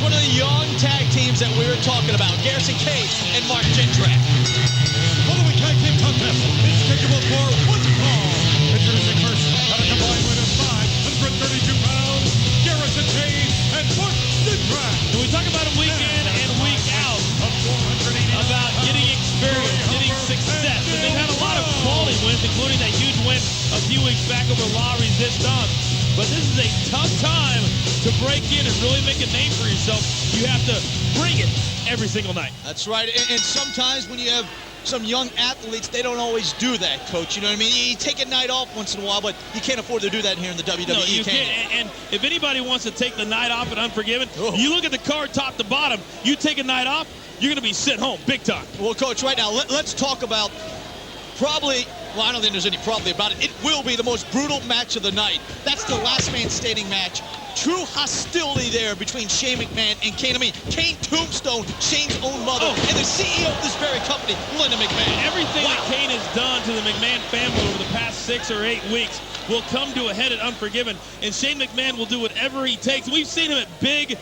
one of the young tag teams that we were talking about. Garrison, Cade, and Mark Jindrak. Following tag team contest is scheduled for one fall. Introducing first at a combined weight of 532 pounds, Garrison, Cade, and Mark Jindrak. So we talk about them week in and week out about getting experience, getting success, and they've had a lot of quality wins, including that huge win a few weeks back over Lowry's this time. But this is a tough time to break in and really make a name for yourself. You have to bring it every single night. That's right, and sometimes when you have some young athletes, they don't always do that, Coach. You know what I mean? You take a night off once in a while, but you can't afford to do that here in the WWE. No, you can't. And if anybody wants to take the night off at Unforgiven, you look at the card top to bottom, you take a night off, you're going to be sent home big time. Well, Coach, right now, let's talk about probably, well, I don't think there's any probably about it. It will be the most brutal match of the night. That's the last man standing match. True hostility there between Shane McMahon and Kane. I mean, Kane tombstone Shane's own mother and the CEO of this very company, Linda McMahon. Everything that Kane has done to the McMahon family over the past 6 or 8 weeks will come to a head at Unforgiven, and Shane McMahon will do whatever he takes. We've seen him at big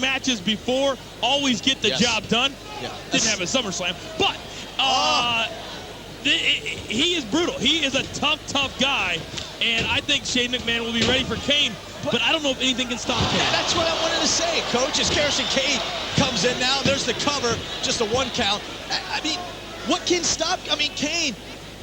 matches before, always get the job done. Yeah. Didn't have a SummerSlam, but he is brutal. He is a tough guy, and I think Shane McMahon will be ready for Kane, but I don't know if anything can stop Kane. That's what I wanted to say, Coach, as Garrison Cade comes in now. There's the cover, just a 1 count. I mean, what can stop? I mean, Kane,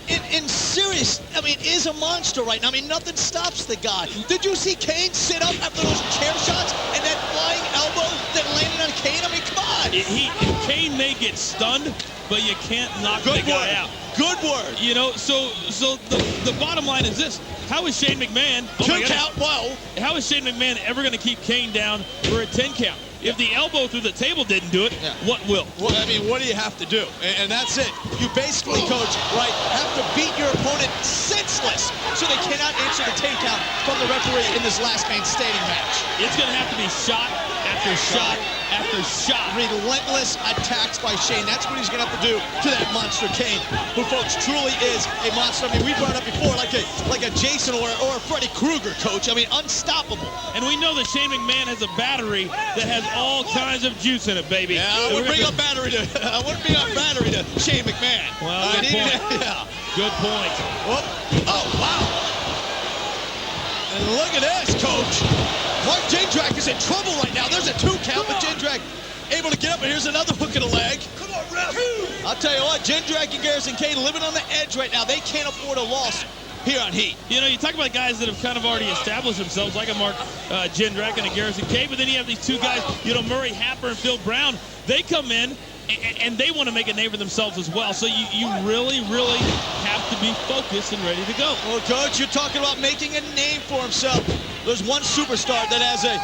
in serious, I mean, is a monster right now. I mean, nothing stops the guy. Did you see Kane sit up after those chair shots and that flying elbow that landed on Kane? I mean, come on. Kane may get stunned, but you can't knock the guy out. Good word. You know, so the bottom line is this. How is Shane McMahon... 2 count, whoa. How is Shane McMahon ever going to keep Kane down for a 10 count? If the elbow through the table didn't do it, what will? Well, I mean, what do you have to do? And that's it. You basically, Coach, right, have to beat your opponent senseless so they cannot answer the 10 count from the referee in this last man standing match. It's going to have to be shot after shot after shot. Relentless attacks by Shane. That's what he's going to have to do to that monster Kane, who, folks, truly is a monster. I mean, we brought it up before like a Jason or a Freddy Krueger, Coach. I mean, unstoppable. And we know that Shane McMahon has a battery that has all kinds of juice in it, baby. Yeah, I wouldn't bring up battery to Shane McMahon. Well, good point. Good point. Oh, wow. And look at this, Coach. Mark Jindrak is in trouble right now. There's a 2 count, but Jindrak able to get up, and here's another hook in the leg. Come on, ref. I'll tell you what, Jindrak and Garrison Cade living on the edge right now. They can't afford a loss here on Heat. You know, you talk about guys that have kind of already established themselves, like a Mark Jindrak and a Garrison Cade, but then you have these 2 guys, you know, Murray Happer and Phil Brown. They come in, and they want to make a name for themselves as well. So you really have to be focused and ready to go. Well, Coach, you're talking about making a name for himself. There's one superstar that has a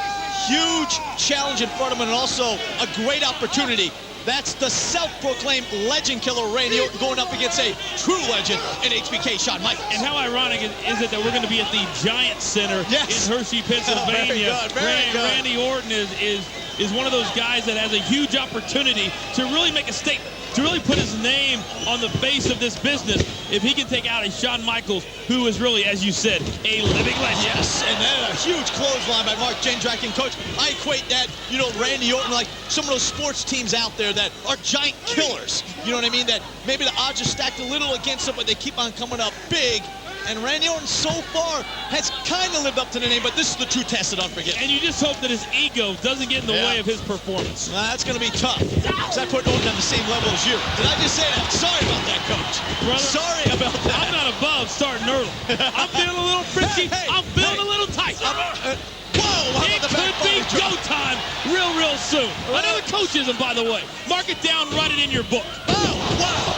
huge challenge in front of him and also a great opportunity. That's the self-proclaimed legend killer Randy Orton going up against a true legend in HBK Shawn Michaels. And how ironic is it that we're going to be at the Giant Center in Hershey, Pennsylvania. Very good. Randy Orton is one of those guys that has a huge opportunity to really make a statement, to really put his name on the face of this business if he can take out a Shawn Michaels, who is really, as you said, a living legend. Yes, and then a huge clothesline by Mark Jindrak. And, Coach, I equate that, you know, Randy Orton, like some of those sports teams out there that are giant killers. You know what I mean? That maybe the odds are stacked a little against them, but they keep on coming up big. And Randy Orton so far has kind of lived up to the name, but this is the true test at Unforgiven. And you just hope that his ego doesn't get in the way of his performance. That's going to be tough, because I put Orton on the same level as you. Did I just say that? Sorry about that, Coach. Brother, sorry about that. I'm not above starting early. I'm feeling a little frisky. I'm feeling a little tight. Whoa! It could be go time real soon. Another coachism, by the way. Mark it down, write it in your book. Oh, wow!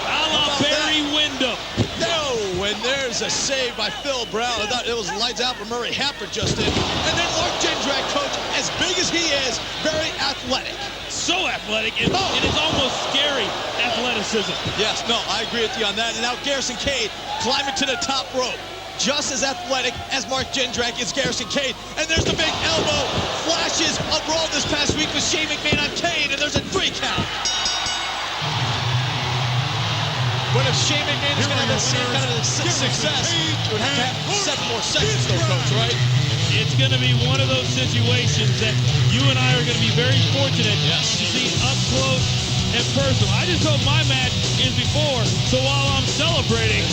A la Barry Windham. No, and there's a save by Phil Brown. I thought it was lights out for Murray Happer just in. And then Mark Jindrak, Coach, as big as he is, very athletic. So athletic, and it is almost scary athleticism. Yes, no, I agree with you on that. And now Garrison Cade climbing to the top rope. Just as athletic as Mark Jindrak is Garrison Cade. And there's the big elbow. Flashes of Raw this past week with Shane McMahon on Cade, and there's a 3 count. But if Shane McMahon is going to have the same kind of success, it would have to have 7 more seconds though, Coach, right? it's going to be one of those situations that you and I are going to be very fortunate to see up close and personal. I just hope my match is before, so while I'm celebrating,